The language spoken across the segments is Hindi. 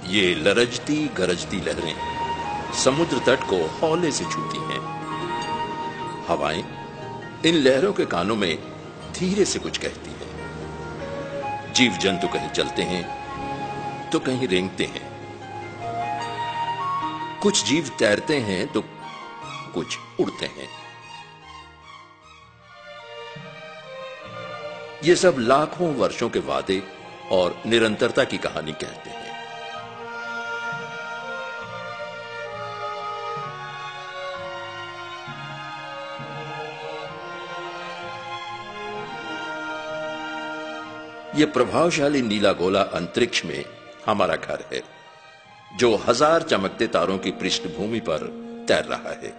ये लरजती गरजती लहरें समुद्र तट को हौले से छूती हैं। हवाएं इन लहरों के कानों में धीरे से कुछ कहती हैं। जीव जंतु कहीं चलते हैं तो कहीं रेंगते हैं। कुछ जीव तैरते हैं तो कुछ उड़ते हैं। ये सब लाखों वर्षों के वादे और निरंतरता की कहानी कहते हैं। ये प्रभावशाली नीला गोला अंतरिक्ष में हमारा घर है, जो हजार चमकते तारों की पृष्ठभूमि पर तैर रहा है।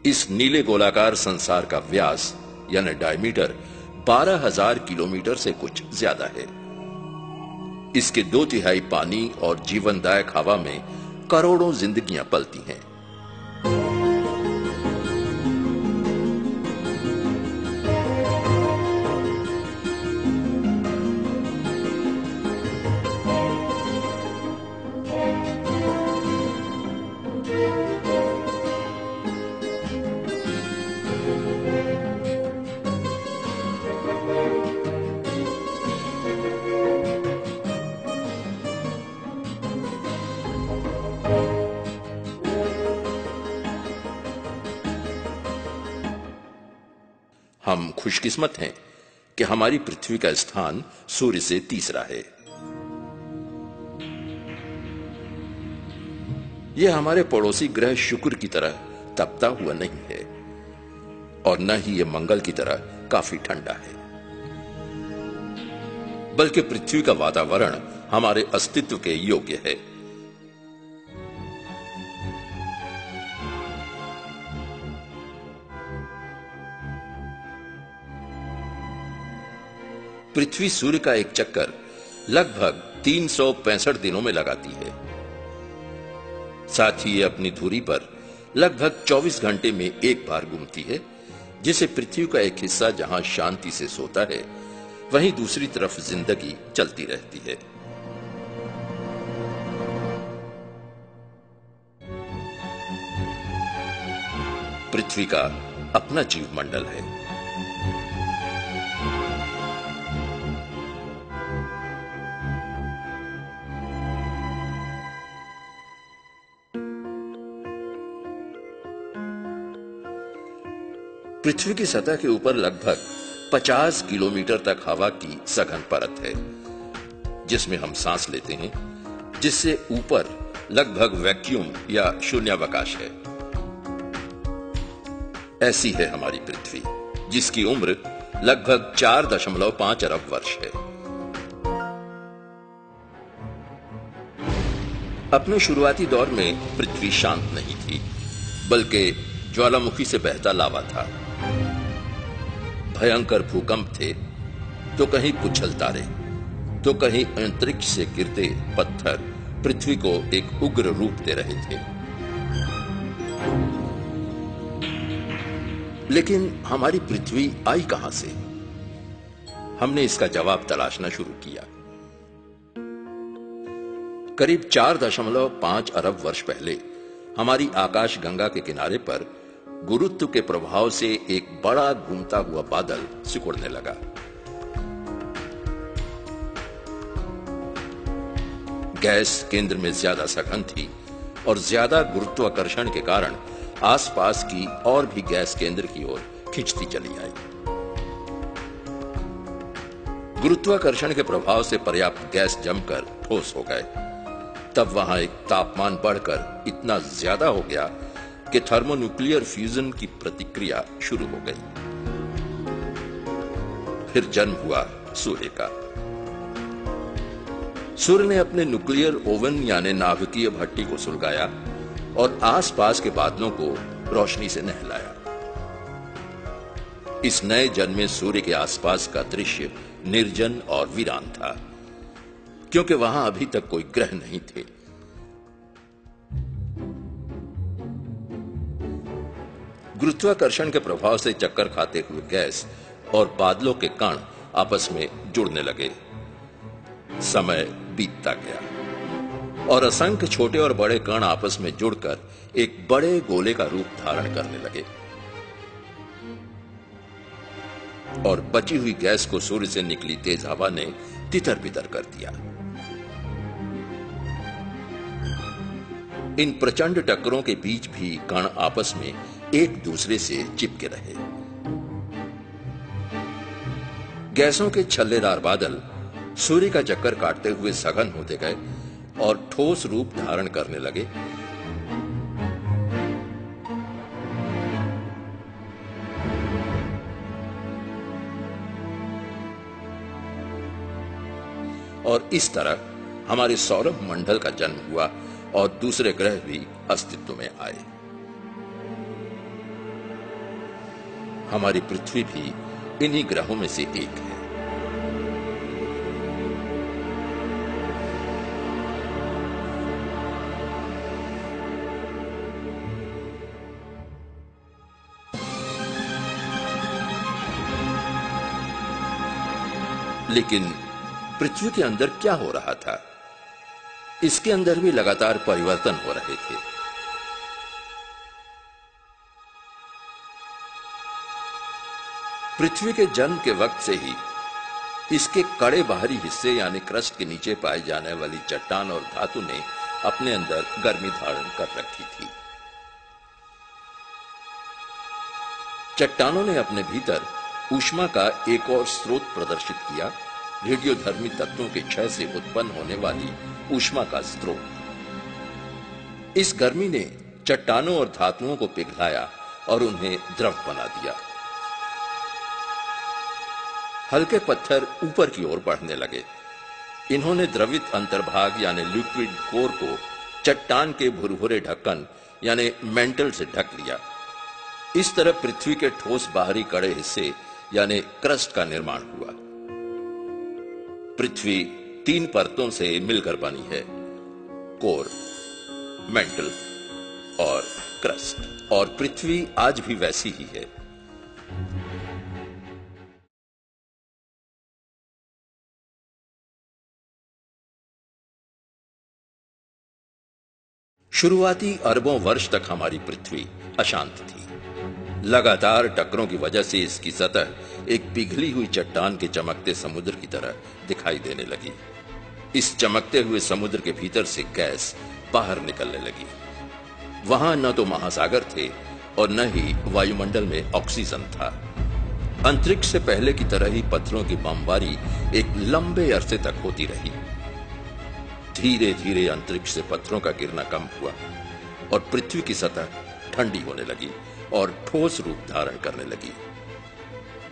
इस नीले गोलाकार संसार का व्यास यानी डायमीटर 12,000 किलोमीटर से कुछ ज्यादा है। इसके 2/3 पानी और जीवनदायक हवा में करोड़ों जिंदगियां पलती हैं। हम खुशकिस्मत हैं कि हमारी पृथ्वी का स्थान सूर्य से तीसरा है। यह हमारे पड़ोसी ग्रह शुक्र की तरह तपता हुआ नहीं है और न ही यह मंगल की तरह काफी ठंडा है, बल्कि पृथ्वी का वातावरण हमारे अस्तित्व के योग्य है। पृथ्वी सूर्य का एक चक्कर लगभग 365 दिनों में लगाती है। साथ ही ये अपनी धुरी पर लगभग 24 घंटे में एक बार घूमती है, जिसे पृथ्वी का एक हिस्सा जहां शांति से सोता है, वहीं दूसरी तरफ जिंदगी चलती रहती है। पृथ्वी का अपना जीव मंडल है। पृथ्वी की सतह के ऊपर लगभग 50 किलोमीटर तक हवा की सघन परत है, जिसमें हम सांस लेते हैं, जिससे ऊपर लगभग वैक्यूम या शून्यावकाश है। ऐसी है हमारी पृथ्वी, जिसकी उम्र लगभग 4.5 अरब वर्ष है। अपने शुरुआती दौर में पृथ्वी शांत नहीं थी, बल्कि ज्वालामुखी से बहता लावा था। भयंकर भूकंप थे, तो कहीं पुच्छल तारे, तो कहीं अंतरिक्ष से गिरते पत्थर पृथ्वी को एक उग्र रूप दे रहे थे। लेकिन हमारी पृथ्वी आई कहां से? हमने इसका जवाब तलाशना शुरू किया। करीब 4.5 अरब वर्ष पहले हमारी आकाश गंगा के किनारे पर गुरुत्व के प्रभाव से एक बड़ा घूमता हुआ बादल सिकुड़ने लगा। गैस केंद्र में ज्यादा सघन थी और ज्यादा गुरुत्वाकर्षण के कारण आसपास की और भी गैस केंद्र की ओर खिंचती चली आई। गुरुत्वाकर्षण के प्रभाव से पर्याप्त गैस जमकर ठोस हो गए। तब वहां एक तापमान बढ़कर इतना ज्यादा हो गया कि थर्मोन्यूक्लियर फ्यूजन की प्रतिक्रिया शुरू हो गई। फिर जन्म हुआ सूर्य का। सूर्य ने अपने न्यूक्लियर ओवन यानी नाभिकीय भट्टी को सुलगाया और आसपास के बादलों को रोशनी से नहलाया। इस नए जन्मे सूर्य के आसपास का दृश्य निर्जन और वीरान था, क्योंकि वहां अभी तक कोई ग्रह नहीं थे। गुरुत्वाकर्षण के प्रभाव से चक्कर खाते हुए गैस और बादलों के कण आपस में जुड़ने लगे। समय बीतता गया और असंख्य छोटे और बड़े कण आपस में जुड़कर एक बड़े गोले का रूप धारण करने लगे और बची हुई गैस को सूर्य से निकली तेज हवा ने तितर बितर कर दिया। इन प्रचंड टक्करों के बीच भी कण आपस में एक दूसरे से चिपके रहे। गैसों के छल्लेदार बादल सूर्य का चक्कर काटते हुए सघन होते गए और ठोस रूप धारण करने लगे। और इस तरह हमारे सौरभ मंडल का जन्म हुआ और दूसरे ग्रह भी अस्तित्व में आए। हमारी पृथ्वी भी इन्हीं ग्रहों में से एक है। लेकिन पृथ्वी के अंदर क्या हो रहा था? इसके अंदर भी लगातार परिवर्तन हो रहे थे। पृथ्वी के जन्म के वक्त से ही इसके कड़े बाहरी हिस्से यानी क्रस्ट के नीचे पाई जाने वाली चट्टान और धातु ने अपने अंदर गर्मी धारण कर रखी थी। चट्टानों ने अपने भीतर ऊष्मा का एक और स्रोत प्रदर्शित किया, रेडियोधर्मी तत्वों के क्षय से उत्पन्न होने वाली ऊष्मा का स्रोत। इस गर्मी ने चट्टानों और धातुओं को पिघलाया और उन्हें द्रव बना दिया। हल्के पत्थर ऊपर की ओर बढ़ने लगे। इन्होंने द्रवित अंतर्भाग यानी लिक्विड कोर को चट्टान के भुरभुरे ढक्कन यानी मेंटल से ढक लिया। इस तरह पृथ्वी के ठोस बाहरी कड़े हिस्से यानी क्रस्ट का निर्माण हुआ। पृथ्वी 3 परतों से मिलकर बनी है, कोर, मेंटल और क्रस्ट, और पृथ्वी आज भी वैसी ही है। शुरुआती अरबों वर्ष तक हमारी पृथ्वी अशांत थी। लगातार टक्करों की वजह से इसकी सतह एक पिघली हुई चट्टान के चमकते समुद्र की तरह दिखाई देने लगी। इस चमकते हुए समुद्र के भीतर से गैस बाहर निकलने लगी। वहां न तो महासागर थे और न ही वायुमंडल में ऑक्सीजन था। अंतरिक्ष से पहले की तरह ही पत्थरों की बमबारी एक लंबे अरसे तक होती रही। धीरे धीरे अंतरिक्ष से पत्थरों का गिरना कम हुआ और पृथ्वी की सतह ठंडी होने लगी और ठोस रूप धारण करने लगी।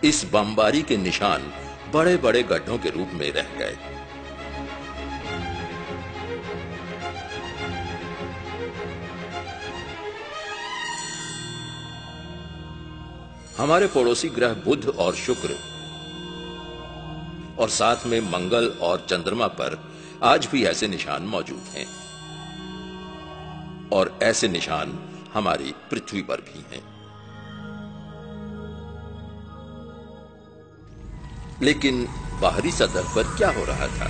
इस बमबारी के निशान बड़े बड़े गड्ढों के रूप में रह गए। हमारे पड़ोसी ग्रह बुध और शुक्र और साथ में मंगल और चंद्रमा पर आज भी ऐसे निशान मौजूद हैं और ऐसे निशान हमारी पृथ्वी पर भी हैं। लेकिन बाहरी सतह पर क्या हो रहा था?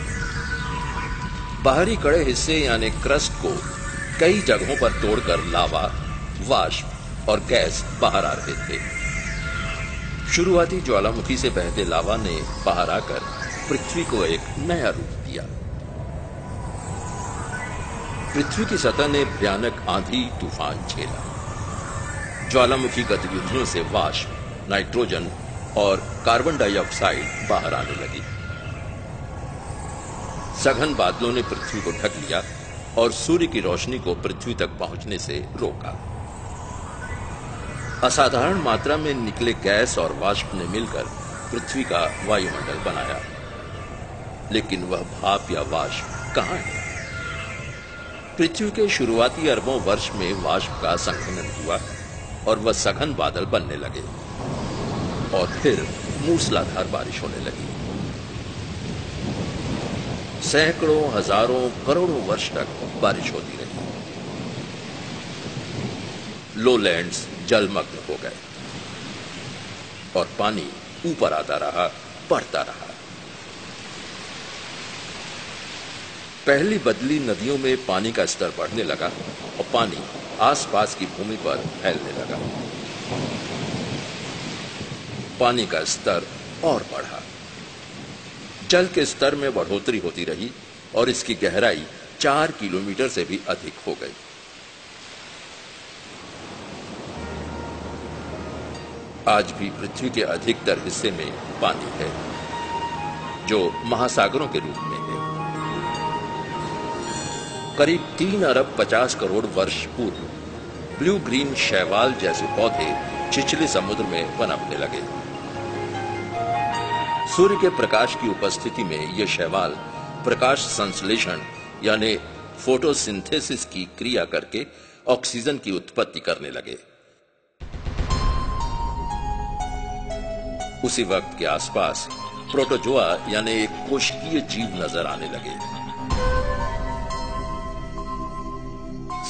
बाहरी कड़े हिस्से यानी क्रस्ट को कई जगहों पर तोड़कर लावा, वाष्प और गैस बाहर आ रहे थे। शुरुआती ज्वालामुखी से बहते लावा ने बाहर आकर पृथ्वी को एक नया रूप दिया। पृथ्वी की सतह ने भयानक आंधी तूफान झेला। ज्वालामुखी गतिविधियों से वाष्प, नाइट्रोजन और कार्बन डाइऑक्साइड बाहर आने लगी। सघन बादलों ने पृथ्वी को ढक लिया और सूर्य की रोशनी को पृथ्वी तक पहुंचने से रोका। असाधारण मात्रा में निकले गैस और वाष्प ने मिलकर पृथ्वी का वायुमंडल बनाया। लेकिन वह भाप या वाष्प कहां है? पृथ्वी के शुरुआती अरबों वर्ष में वाष्प का संघनन हुआ और वह सघन बादल बनने लगे और फिर मूसलाधार बारिश होने लगी। सैकड़ों, हजारों, करोड़ों वर्ष तक बारिश होती रही। लोलैंड्स, जलमग्न हो गए और पानी ऊपर आता रहा, बढ़ता रहा। पहली बदली नदियों में पानी का स्तर बढ़ने लगा और पानी आसपास की भूमि पर फैलने लगा। पानी का स्तर और बढ़ा। जल के स्तर में बढ़ोतरी होती रही और इसकी गहराई 4 किलोमीटर से भी अधिक हो गई। आज भी पृथ्वी के अधिकतर हिस्से में पानी है, जो महासागरों के रूप में है। करीब 3 अरब 50 करोड़ वर्ष पूर्व ब्लू ग्रीन शैवाल जैसे पौधे छिछले समुद्र में पनपने लगे। सूर्य के प्रकाश की उपस्थिति में ये शैवाल प्रकाश संश्लेषण यानी फोटोसिंथेसिस की क्रिया करके ऑक्सीजन की उत्पत्ति करने लगे। उसी वक्त के आसपास प्रोटोजोआ यानी एक कोशिकीय जीव नजर आने लगे।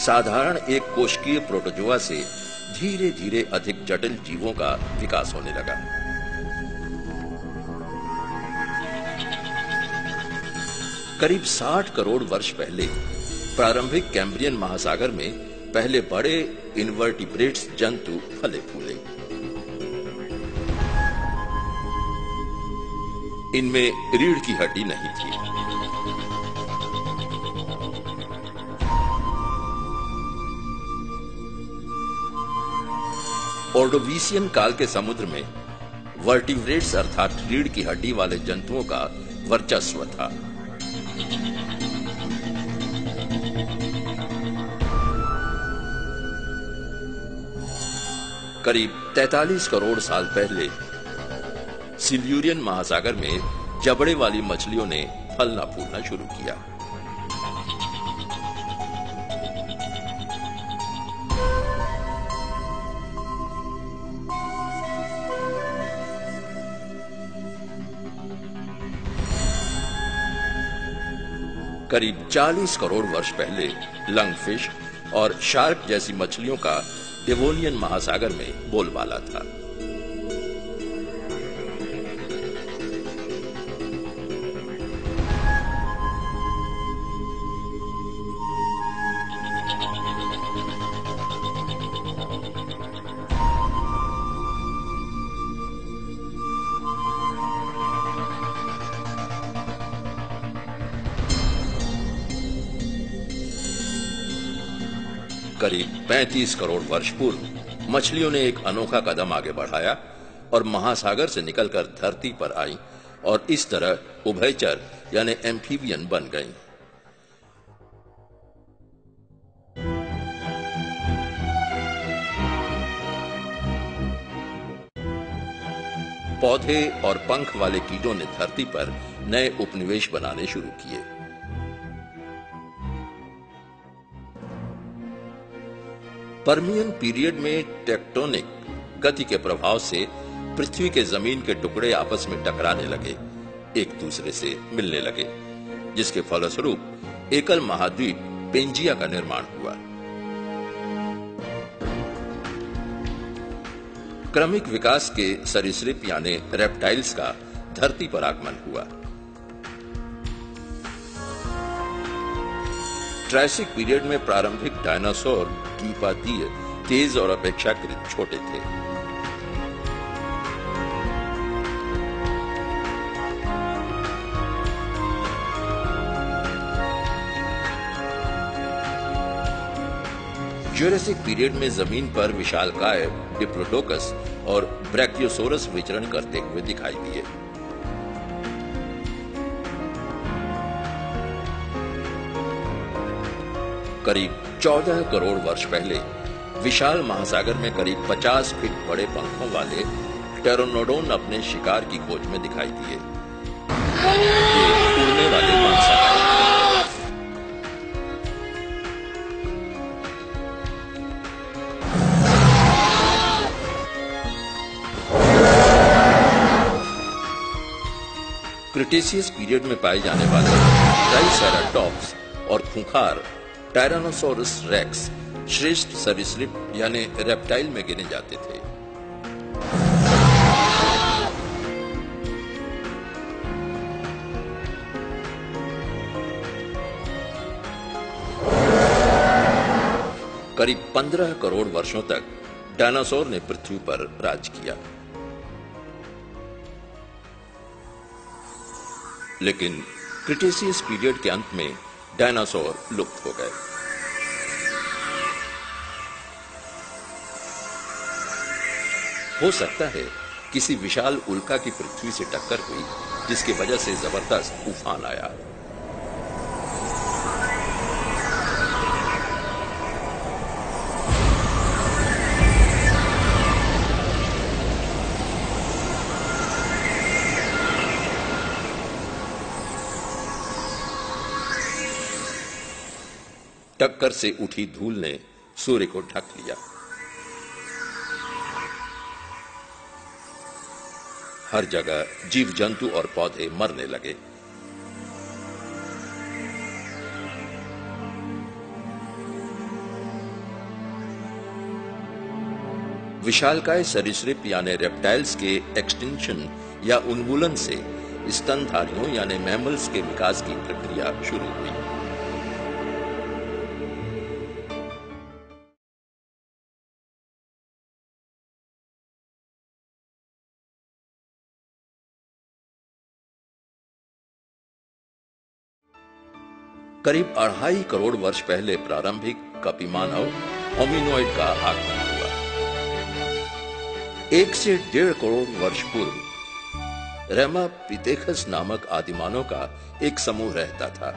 साधारण एक कोशिकीय प्रोटोजोआ से धीरे धीरे अधिक जटिल जीवों का विकास होने लगा। करीब 60 करोड़ वर्ष पहले प्रारंभिक कैम्ब्रियन महासागर में पहले बड़े इनवर्टिब्रेट्स जंतु फले फूले। इनमें रीढ़ की हड्डी नहीं थी। ऑर्डोवीशियन काल के समुद्र में वर्टिब्रेट्स अर्थात रीढ़ की हड्डी वाले जंतुओं का वर्चस्व था। करीब 43 करोड़ साल पहले सिल्यूरियन महासागर में जबड़े वाली मछलियों ने फलना फूलना शुरू किया। करीब 40 करोड़ वर्ष पहले लंगफिश और शार्क जैसी मछलियों का डेवोनियन महासागर में बोलबाला था। करीब 35 करोड़ वर्ष पूर्व मछलियों ने एक अनोखा कदम आगे बढ़ाया और महासागर से निकलकर धरती पर आई और इस तरह उभयचर यानी एम्फीबियन बन गईं। पौधे और पंख वाले कीटों ने धरती पर नए उपनिवेश बनाने शुरू किए। पर्मियन पीरियड में टेक्टोनिक गति के प्रभाव से पृथ्वी के जमीन के टुकड़े आपस में टकराने लगे, एक दूसरे से मिलने लगे, जिसके फलस्वरूप एकल महाद्वीप पेंजिया का निर्माण हुआ। क्रमिक विकास के सरीसृप यानी रेप्टाइल्स का धरती पर आगमन हुआ। ट्रायसिक पीरियड में प्रारंभिक डायनासोर द्विपादीय, तेज और अपेक्षाकृत छोटे थे। ज्यूरेसिक पीरियड में जमीन पर विशालकाय डिप्लोडोकस और ब्रैकियोसोरस विचरण करते हुए दिखाई दिए। करीब 14 करोड़ वर्ष पहले विशाल महासागर में करीब 50 फीट बड़े पंखों वाले टेरोनोडोन अपने शिकार की खोज में दिखाई दिए। ये उड़ने वाले मांसाहारी क्रिटेशियस पीरियड में पाए जाने वाले ट्राइसेराटॉप्स और खूंखार टायरानोसोरस रेक्स श्रेष्ठ सरीसृप यानी रेप्टाइल में गिने जाते थे। करीब 15 करोड़ वर्षों तक डायनासोर ने पृथ्वी पर राज किया, लेकिन क्रिटेशियस पीरियड के अंत में डायनासोर लुप्त हो गए। हो सकता है किसी विशाल उल्का की पृथ्वी से टक्कर हुई, जिसकी वजह से जबरदस्त तूफान आया। टक्कर से उठी धूल ने सूर्य को ढक लिया। हर जगह जीव जंतु और पौधे मरने लगे। विशालकाय सरीसृप यानी रेप्टाइल्स के एक्सटिंक्शन या उन्मूलन से स्तनधारियों यानी मैमल्स के विकास की प्रक्रिया शुरू हुई। करीब 2.5 करोड़ वर्ष पहले प्रारंभिक कपिमानव होमिनोइड का आगमन हुआ। 1 से 1.5 करोड़ वर्ष पूर्व रेमापिथेकस नामक आदिमानव का एक समूह रहता था,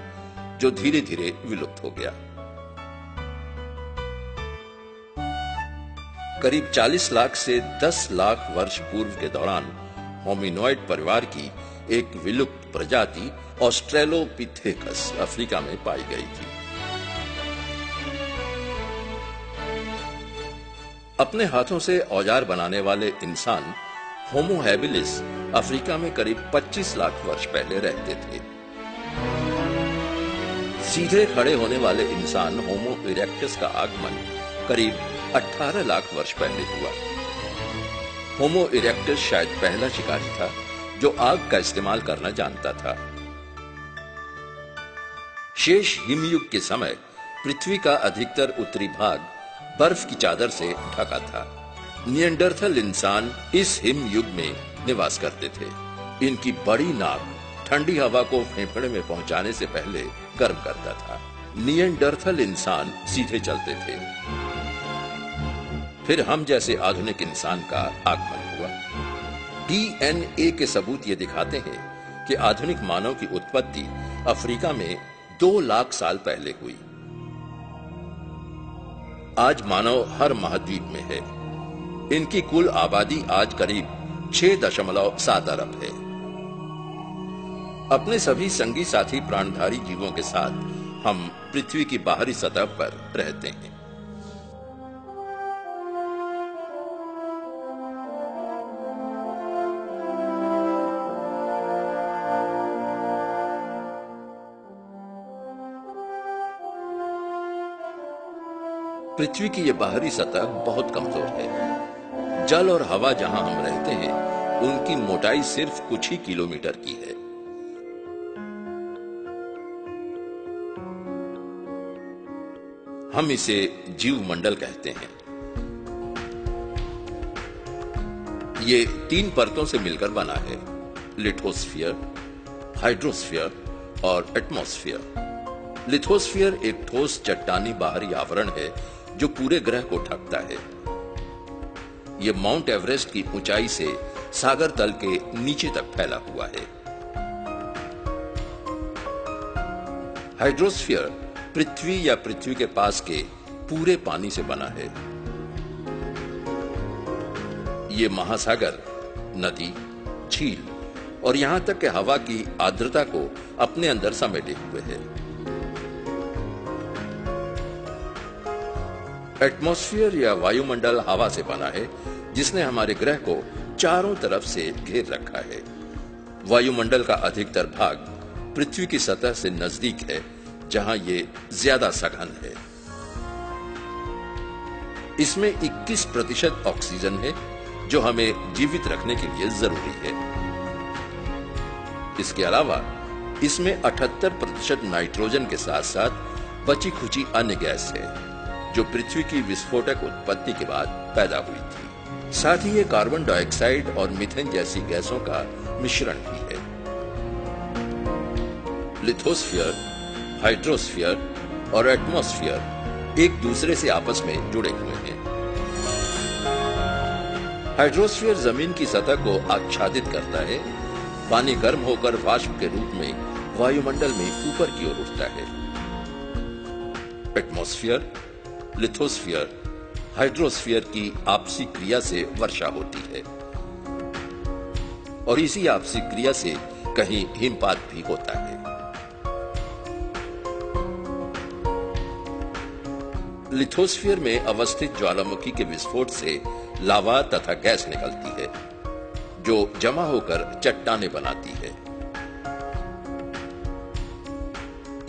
जो धीरे धीरे विलुप्त हो गया। करीब 40 लाख से 10 लाख वर्ष पूर्व के दौरान होमिनोइड परिवार की एक विलुप्त प्रजाति ऑस्ट्रेलोपिथेकस अफ्रीका में पाई गई थी। अपने हाथों से औजार बनाने वाले इंसान होमो हैबिलिस अफ्रीका में करीब 25 लाख वर्ष पहले रहते थे। सीधे खड़े होने वाले इंसान होमो इरेक्टस का आगमन करीब 18 लाख वर्ष पहले हुआ। होमो इरेक्टस शायद पहला शिकारी था जो आग का इस्तेमाल करना जानता था। शेष हिमयुग के समय पृथ्वी का अधिकतर उत्तरी भाग बर्फ की चादर से ढका था। निएंडरथल इंसान इस हिमयुग में निवास करते थे। इनकी बड़ी नाक ठंडी हवा को फेफड़े में पहुंचाने से पहले गर्म करता था। निएंडरथल इंसान सीधे चलते थे। फिर हम जैसे आधुनिक इंसान का आगमन हुआ। डीएनए के सबूत ये दिखाते हैं कि आधुनिक मानव की उत्पत्ति अफ्रीका में 2 लाख साल पहले हुई। आज मानव हर महाद्वीप में है। इनकी कुल आबादी आज करीब 6.7 अरब है। अपने सभी संगी साथी प्राणधारी जीवों के साथ हम पृथ्वी की बाहरी सतह पर रहते हैं। पृथ्वी की यह बाहरी सतह बहुत कमजोर है। जल और हवा जहां हम रहते हैं, उनकी मोटाई सिर्फ कुछ ही किलोमीटर की है। हम इसे जीवमंडल कहते हैं। ये 3 परतों से मिलकर बना है: लिथोस्फीयर, हाइड्रोस्फीयर और एटमॉस्फेयर। लिथोस्फीयर एक ठोस चट्टानी बाहरी आवरण है जो पूरे ग्रह को ढकता है। यह माउंट एवरेस्ट की ऊंचाई से सागर तल के नीचे तक फैला हुआ है। हाइड्रोस्फीयर पृथ्वी या पृथ्वी के पास के पूरे पानी से बना है। ये महासागर, नदी, झील और यहां तक कि हवा की आर्द्रता को अपने अंदर समेटे हुए है। एटमॉस्फेयर या वायुमंडल हवा से बना है, जिसने हमारे ग्रह को चारों तरफ से घेर रखा है। वायुमंडल का अधिकतर भाग पृथ्वी की सतह से नजदीक है, जहां ये ज्यादा सघन है। इसमें 21% ऑक्सीजन है जो हमें जीवित रखने के लिए जरूरी है। इसके अलावा इसमें 78% नाइट्रोजन के साथ साथ बची खुची अन्य गैस है जो पृथ्वी की विस्फोटक उत्पत्ति के बाद पैदा हुई थी। साथ ही ये कार्बन डाइऑक्साइड और मीथेन जैसी गैसों का मिश्रण भी है। लिथोस्फीयर, हाइड्रोस्फीयर और एटमॉस्फेयर एक दूसरे से आपस में जुड़े हुए हैं। हाइड्रोस्फीयर जमीन की सतह को आच्छादित करता है। पानी गर्म होकर वाष्प के रूप में वायुमंडल में ऊपर की ओर उठता है। एटमॉस्फेयर, लिथोस्फीयर, हाइड्रोस्फीयर की आपसी क्रिया से वर्षा होती है और इसी आपसी क्रिया से कहीं हिमपात भी होता है। लिथोस्फीयर में अवस्थित ज्वालामुखी के विस्फोट से लावा तथा गैस निकलती है जो जमा होकर चट्टानें बनाती है।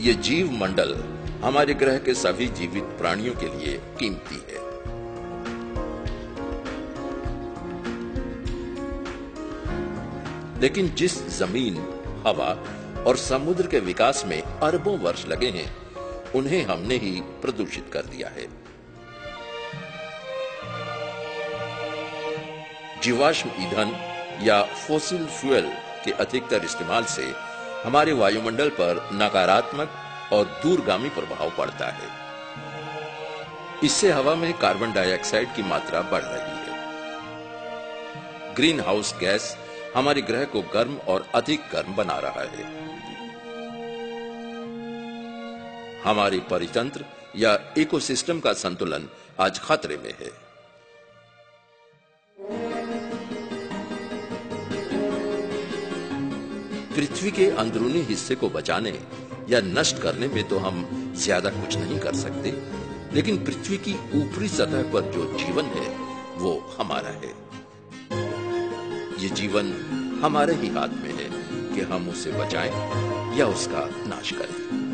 ये जीव मंडल हमारे ग्रह के सभी जीवित प्राणियों के लिए कीमती है। लेकिन जिस जमीन, हवा और समुद्र के विकास में अरबों वर्ष लगे हैं, उन्हें हमने ही प्रदूषित कर दिया है। जीवाश्म ईंधन या फॉसिल फ्यूल के अधिकतर इस्तेमाल से हमारे वायुमंडल पर नकारात्मक और दूरगामी प्रभाव पड़ता है। इससे हवा में कार्बन डाइऑक्साइड की मात्रा बढ़ रही है। ग्रीन हाउस गैस हमारे ग्रह को गर्म और अधिक गर्म बना रहा है। हमारे परितंत्र या इकोसिस्टम का संतुलन आज खतरे में है। पृथ्वी के अंदरूनी हिस्से को बचाने या नष्ट करने में तो हम ज्यादा कुछ नहीं कर सकते, लेकिन पृथ्वी की ऊपरी सतह पर जो जीवन है वो हमारा है। ये जीवन हमारे ही हाथ में है कि हम उसे बचाएं या उसका नाश करें।